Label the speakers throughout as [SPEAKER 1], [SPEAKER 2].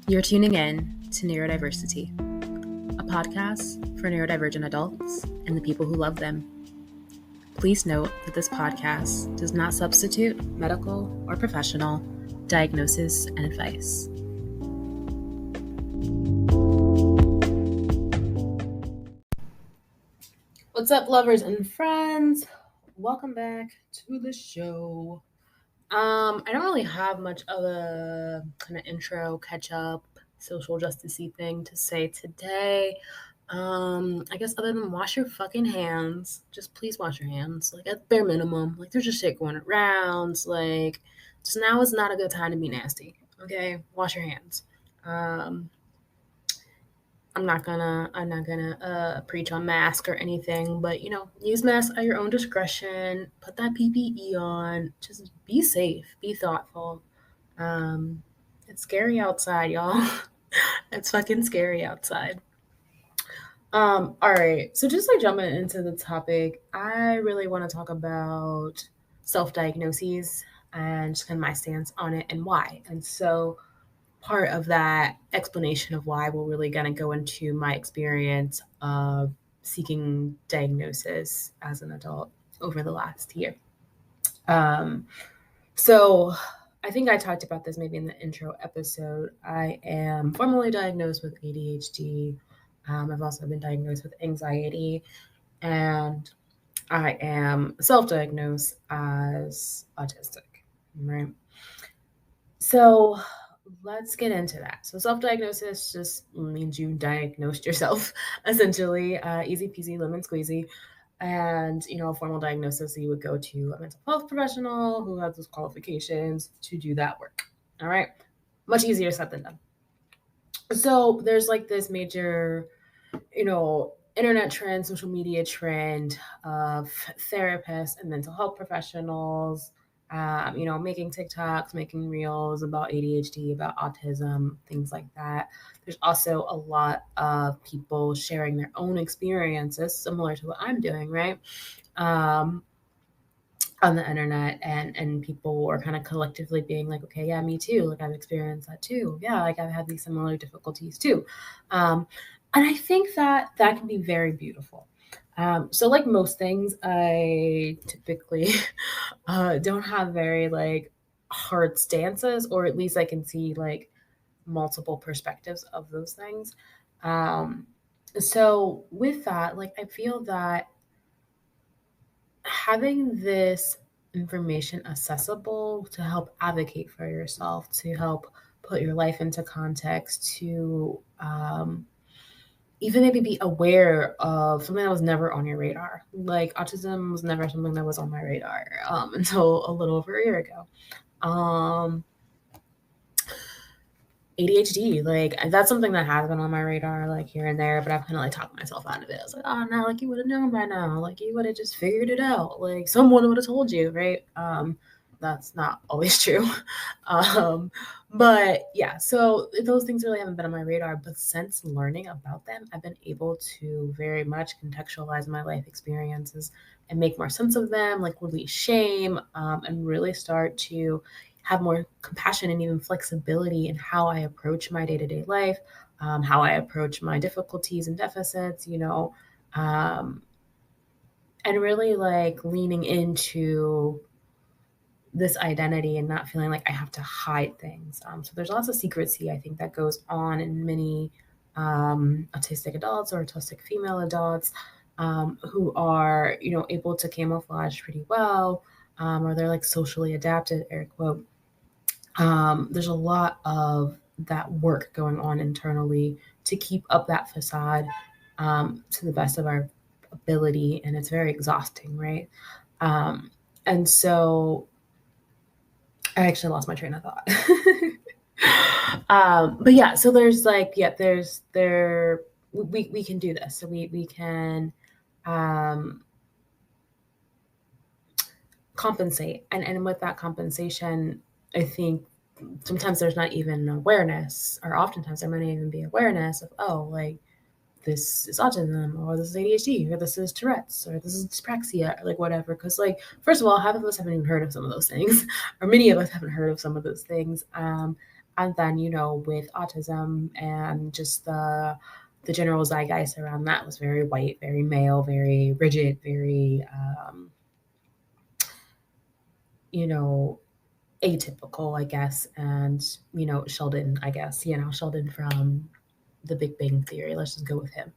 [SPEAKER 1] You're tuning in to Neurodiversity, a podcast for neurodivergent adults and the people who love them. Please note that this podcast does not substitute medical or professional diagnosis and advice. What's up, lovers and friends? Welcome back to the show. I don't really have much of a kind of intro, catch up, social justice-y thing to say today. I guess other than wash your fucking hands. Just please wash your hands. Like at bare minimum. Like there's just shit going around. Like just now is not a good time to be nasty. Okay? Wash your hands. I'm not gonna preach on mask or anything, but use masks at your own discretion. Put that PPE on. Just be safe. Be thoughtful. It's scary outside, y'all. It's fucking scary outside. All right. So just like jumping into the topic, I really want to talk about self-diagnoses and just kind of my stance on it and why. And so part of that explanation of why we're really going to go into my experience of seeking diagnosis as an adult over the last year. So I think I talked about this maybe in the intro episode. I am formally diagnosed with ADHD. I've also been diagnosed with anxiety, and I am self-diagnosed as autistic, right? So let's get into that. So self-diagnosis just means you diagnosed yourself, essentially. Easy peasy, lemon squeezy. And, a formal diagnosis, you would go to a mental health professional who has those qualifications to do that work. All right. Much easier said than done. So there's like this major, internet trend, social media trend of therapists and mental health professionals, making TikToks, making reels about ADHD, about autism, things like that. There's also a lot of people sharing their own experiences, similar to what I'm doing, right? On the internet, and people are kind of collectively being like, okay, yeah, me too. Like I've experienced that too. Yeah, like I've had these similar difficulties too. And I think that can be very beautiful. So like most things, I typically don't have very like hard stances, or at least I can see like multiple perspectives of those things. So with that, like I feel that having this information accessible to help advocate for yourself, to help put your life into context, to even maybe be aware of something that was never on your radar. Like autism was never something that was on my radar until a little over a year ago. ADHD, like that's something that has been on my radar, like here and there, but I've kind of like talked myself out of it. I was like, oh no, like you would have known by now, like you would have just figured it out, like someone would have told you, right? That's not always true. But yeah, so those things really haven't been on my radar, but since learning about them, I've been able to very much contextualize my life experiences and make more sense of them, like release shame, and really start to have more compassion and even flexibility in how I approach my day-to-day life, how I approach my difficulties and deficits, and really like leaning into this identity and not feeling like I have to hide things. So there's lots of secrecy, I think, that goes on in many autistic adults or autistic female adults who are, able to camouflage pretty well, or they're like socially adapted, air quote. There's a lot of that work going on internally to keep up that facade to the best of our ability, and it's very exhausting, right? And so I actually lost my train of thought. But yeah, so there's like, we can do this. So we can compensate, and with that compensation, I think sometimes there's not even awareness, or oftentimes there might not even be awareness of, oh, like this is autism, or this is ADHD, or this is Tourette's, or this is dyspraxia, or like whatever. Because like, first of all, half of us haven't even heard of some of those things, or many of us haven't heard of some of those things. And then, with autism and just the general zeitgeist around that was very white, very male, very rigid, very, you know, atypical, I guess. And, Sheldon, I guess, Sheldon from the Big Bang Theory. Let's just go with him.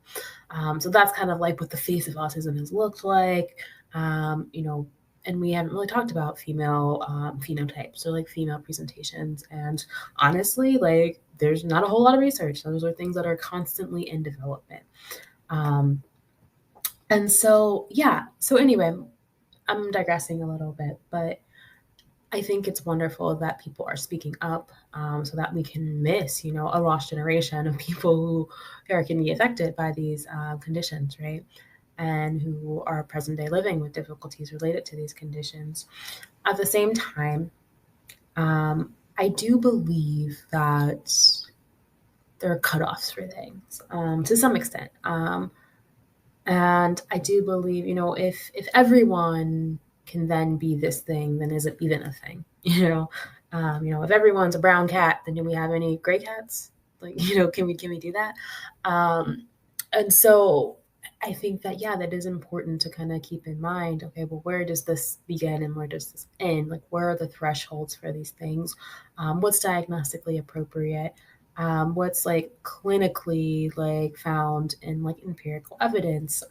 [SPEAKER 1] So that's kind of like what the face of autism has looked like. And we haven't really talked about female phenotypes or like female presentations. And honestly, like there's not a whole lot of research. Those are things that are constantly in development. Um, and so, yeah. So anyway, I'm digressing a little bit, but I think it's wonderful that people are speaking up so that we can miss, a lost generation of people who can be affected by these conditions, right? And who are present day living with difficulties related to these conditions. At the same time, I do believe that there are cutoffs for things to some extent. And I do believe, if everyone can then be this thing, then is it even a thing? If everyone's a brown cat, then do we have any gray cats? Like, can we do that? And so I think that, yeah, that is important to kind of keep in mind. Okay, well, where does this begin and where does this end? Like, where are the thresholds for these things? What's diagnostically appropriate? What's like clinically like found in like empirical evidence,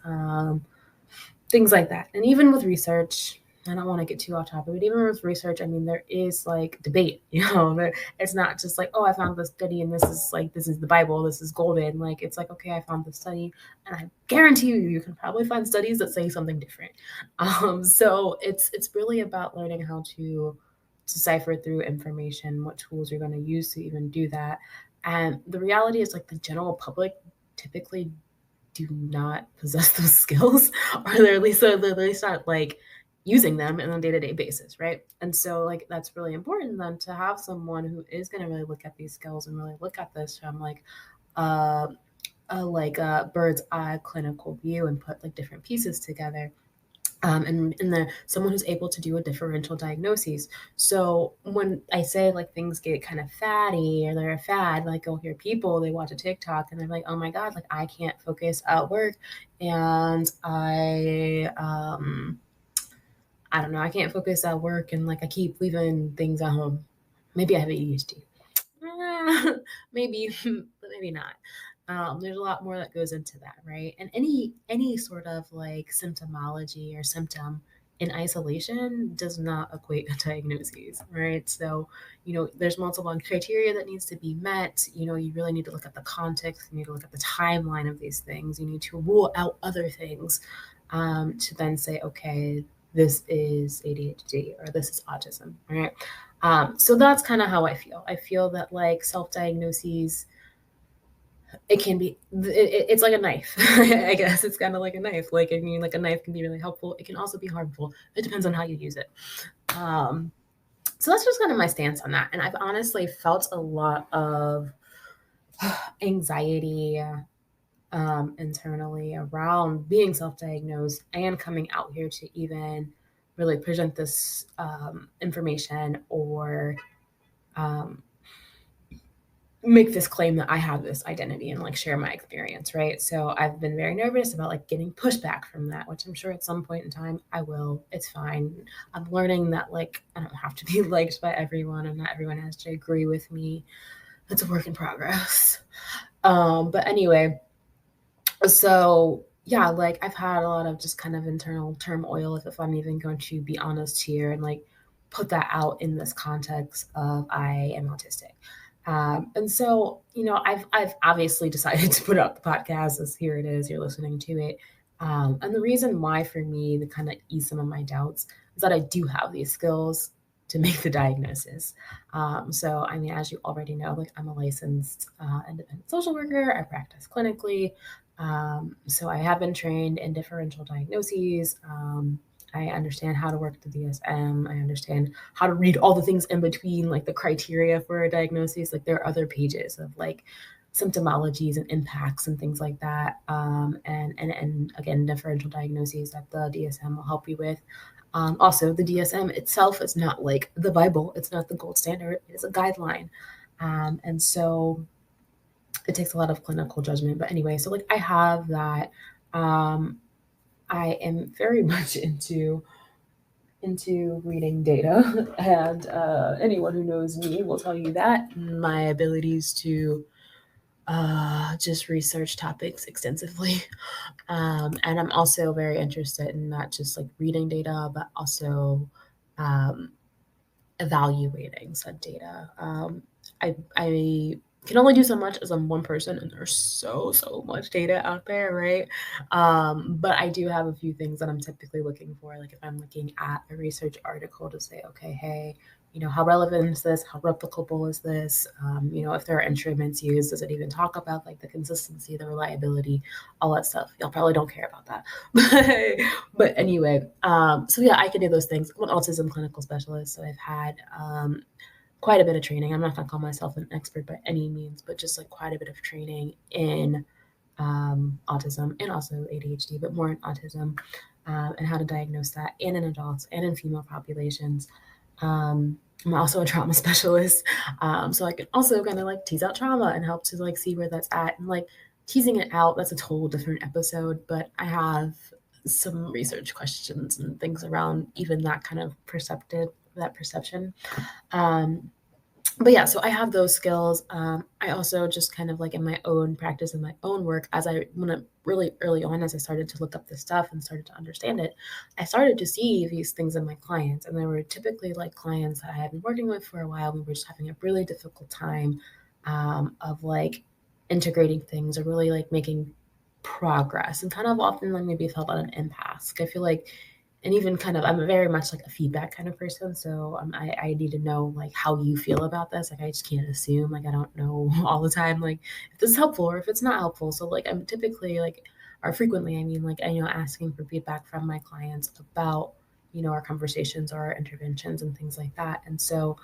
[SPEAKER 1] things like that. And even with research, I don't want to get too off topic, but even with research, I mean, there is like debate, it's not just like, oh, I found this study and this is the Bible, this is golden. Like, it's like, okay, I found this study and I guarantee you can probably find studies that say something different. So it's really about learning how to decipher through information, what tools you're going to use to even do that. And the reality is, like, the general public typically do not possess those skills, or they're at least not like using them on a day-to-day basis, right? And so, like, that's really important then to have someone who is going to really look at these skills and really look at this from like a bird's eye clinical view and put like different pieces together. And someone who's able to do a differential diagnosis. So when I say like things get kind of fatty or they're a fad, like I'll hear people, they watch a TikTok and they're like, oh my God, like I can't focus at work. And I don't know, I can't focus at work and like I keep leaving things at home. Maybe I have ADHD. Maybe, but maybe not. There's a lot more that goes into that, right? And any sort of like symptomology or symptom in isolation does not equate to diagnoses, right? So, there's multiple criteria that needs to be met. You really need to look at the context. You need to look at the timeline of these things. You need to rule out other things to then say, okay, this is ADHD or this is autism, right? So that's kind of how I feel. I feel that like self-diagnoses, it can be, it's like a knife. I guess it's kind of like a knife. Like, I mean, like a knife can be really helpful. It can also be harmful. It depends on how you use it. So that's just kind of my stance on that. And I've honestly felt a lot of anxiety internally around being self-diagnosed and coming out here to even really present this information or make this claim that I have this identity and like share my experience, right? So I've been very nervous about like getting pushback from that, which I'm sure at some point in time I will. It's fine. I'm learning that like I don't have to be liked by everyone and not everyone has to agree with me. It's a work in progress. But anyway, so yeah, like I've had a lot of just kind of internal turmoil, if I'm even going to be honest here and like put that out in this context of I am autistic. And so, I've obviously decided to put out the podcast as here it is, you're listening to it. And the reason why for me, to kind of ease some of my doubts is that I do have these skills to make the diagnosis. So, I mean, as you already know, like I'm a licensed independent social worker. I practice clinically. So I have been trained in differential diagnoses. I understand how to work the DSM. I understand how to read all the things in between, like the criteria for a diagnosis. Like there are other pages of like symptomologies and impacts and things like that. And again, differential diagnoses that the DSM will help you with. Also, the DSM itself is not like the Bible. It's not the gold standard. It's a guideline. And so it takes a lot of clinical judgment. But anyway, so like I have that. I am very much into reading data, and anyone who knows me will tell you that my abilities to just research topics extensively. And I'm also very interested in not just like reading data, but also um, evaluating said data. I can only do so much as I'm one person, and there's so much data out there, right? But I do have a few things that I'm typically looking for. Like if I'm looking at a research article to say, okay, hey, how relevant is this? How replicable is this? If there are instruments used, does it even talk about like the consistency, the reliability, all that stuff? Y'all probably don't care about that, but anyway, so yeah, I can do those things. I'm an autism clinical specialist, so I've had quite a bit of training. I'm not going to call myself an expert by any means, but just like quite a bit of training in autism and also ADHD, but more in autism, and how to diagnose that, and in adults and in female populations. I'm also a trauma specialist, so I can also kind of like tease out trauma and help to like see where that's at. And like teasing it out, that's a total different episode, but I have some research questions and things around even that kind of perception. Um, but yeah, so I have those skills. I also just kind of like in my own practice and my own work, when I really early on, as I started to look up this stuff and started to understand it, I started to see these things in my clients. And they were typically like clients that I had been working with for a while. We were just having a really difficult time of like integrating things or really like making progress, and kind of often like maybe felt at an impasse. I feel like, and even kind of, I'm very much like a feedback kind of person. So I need to know like how you feel about this. Like I just can't assume, like I don't know all the time, like if this is helpful or if it's not helpful. So like I'm typically like, or frequently, I mean, like, asking for feedback from my clients about, our conversations or our interventions and things like that. And so,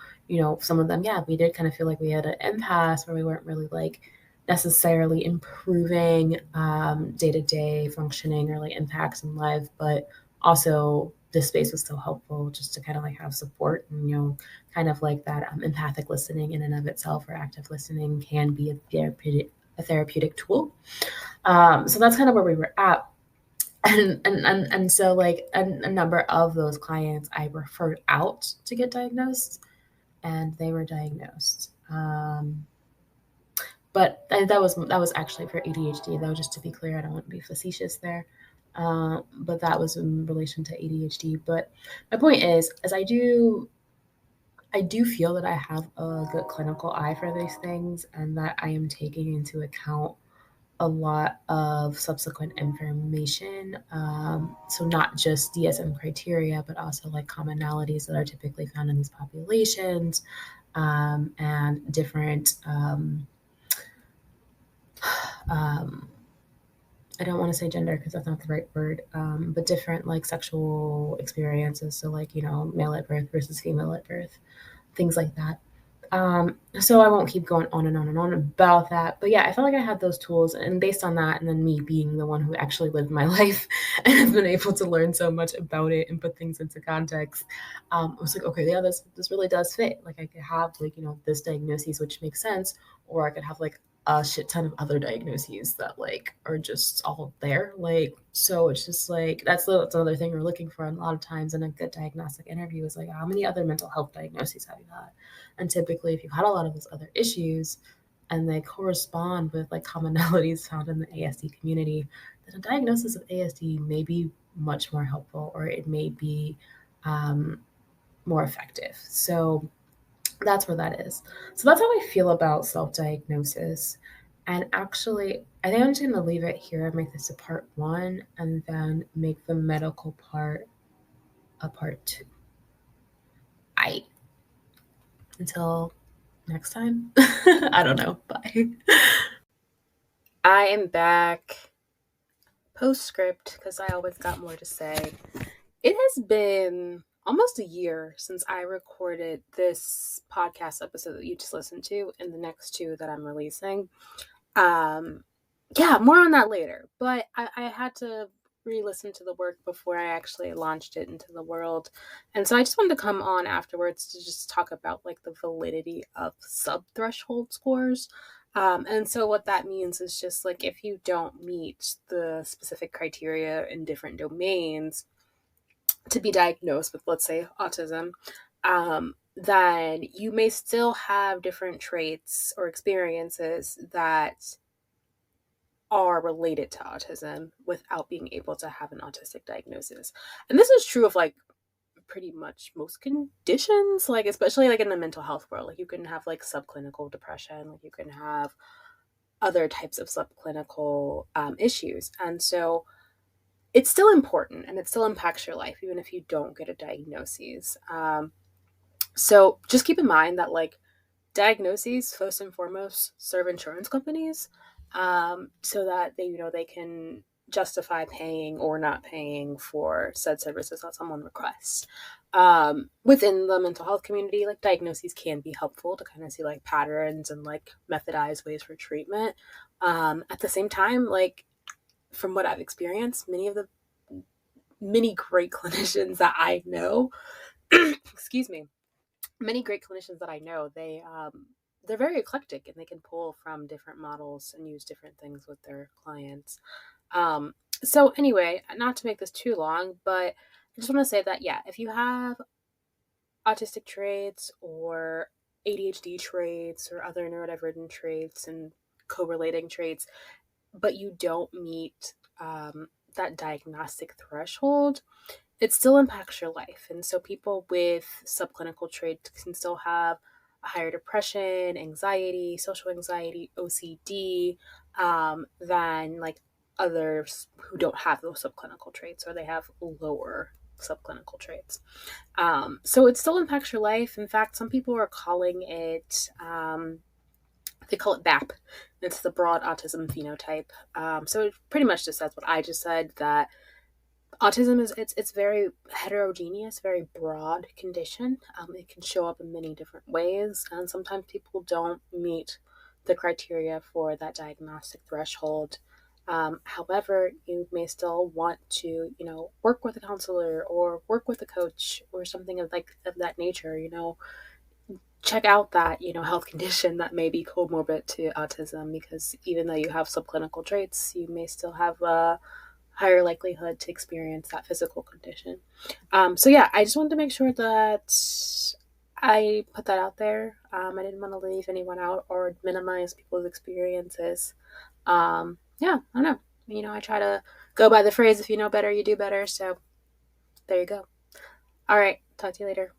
[SPEAKER 1] some of them, yeah, we did kind of feel like we had an impasse where we weren't really like necessarily improving day-to-day functioning or like impacts in life, but also this space was so helpful just to kind of like have support, and kind of like that empathic listening in and of itself, or active listening, can be a therapeutic tool. So that's kind of where we were at. And so like a number of those clients I referred out to get diagnosed, and they were diagnosed. But that was actually for ADHD, though, just to be clear. I don't want to be facetious there. But that was in relation to ADHD. But my point is I do feel that I have a good clinical eye for these things, and that I am taking into account a lot of subsequent information. So not just DSM criteria, but also like commonalities that are typically found in these populations, and different. Um, I don't want to say gender because that's not the right word, but different like sexual experiences. So like, male at birth versus female at birth, things like that. So I won't keep going on and on and on about that. But yeah, I felt like I had those tools, and based on that, and then me being the one who actually lived my life and has been able to learn so much about it and put things into context, I was like, okay, yeah, this really does fit. Like I could have like, this diagnosis, which makes sense, or I could have like a shit ton of other diagnoses that like are just all there. Like, so it's just like that's another thing we're looking for. And a lot of times in a good diagnostic interview is like, how many other mental health diagnoses have you had? And typically, if you've had a lot of those other issues and they correspond with like commonalities found in the ASD community, then a diagnosis of ASD may be much more helpful, or it may be more effective. So that's where that is. So that's how I feel about self-diagnosis. And actually, I think I'm just going to leave it here and make this a part one, and then make the medical part a part two. Until next time. I don't know. Bye. I am back. Postscript, because I always got more to say. It has been almost a year since I recorded this podcast episode that you just listened to, and the next two that I'm releasing. Yeah, more on that later. But I had to
[SPEAKER 2] re-listened to the work before I actually launched it into the world. And so I just wanted to come on afterwards to just talk about like the validity of sub-threshold scores. And so what that means is just like if you don't meet the specific criteria in different domains to be diagnosed with, let's say, autism, then you may still have different traits or experiences that are related to autism without being able to have an autistic diagnosis. And this is true of like pretty much most conditions, like especially like in the mental health world. Like you can have like subclinical depression, like you can have other types of subclinical issues. And so it's still important and it still impacts your life, even if you don't get a diagnosis. So just keep in mind that like diagnoses first and foremost serve insurance companies, so that they can justify paying or not paying for said services that someone requests. Within the mental health community, like diagnoses can be helpful to kind of see like patterns and like methodized ways for treatment. At the same time, like from what I've experienced, many great clinicians that I know, excuse me, many great clinicians that I know, they're very eclectic and they can pull from different models and use different things with their clients. Um, so anyway, not to make this too long, but I just want to say that yeah, if you have autistic traits or ADHD traits or other neurodivergent traits and correlating traits, but you don't meet that diagnostic threshold, it still impacts your life. And so people with subclinical traits can still have a higher depression, anxiety, social anxiety, OCD, than like others who don't have those subclinical traits or they have lower subclinical traits. So it still impacts your life. In fact, some people are calling it, they call it BAP. It's the broad autism phenotype. So it pretty much just says what I just said, that autism is it's very heterogeneous, very broad condition. It can show up in many different ways, and sometimes people don't meet the criteria for that diagnostic threshold. However, you may still want to, work with a counselor or work with a coach or something of that nature. Check out that health condition that may be comorbid to autism, because even though you have subclinical traits, you may still have a higher likelihood to experience that physical condition. So yeah, I just wanted to make sure that I put that out there. I didn't want to leave anyone out or minimize people's experiences. Yeah, I don't know. I try to go by the phrase, if you know better, you do better. So there you go. All right. Talk to you later.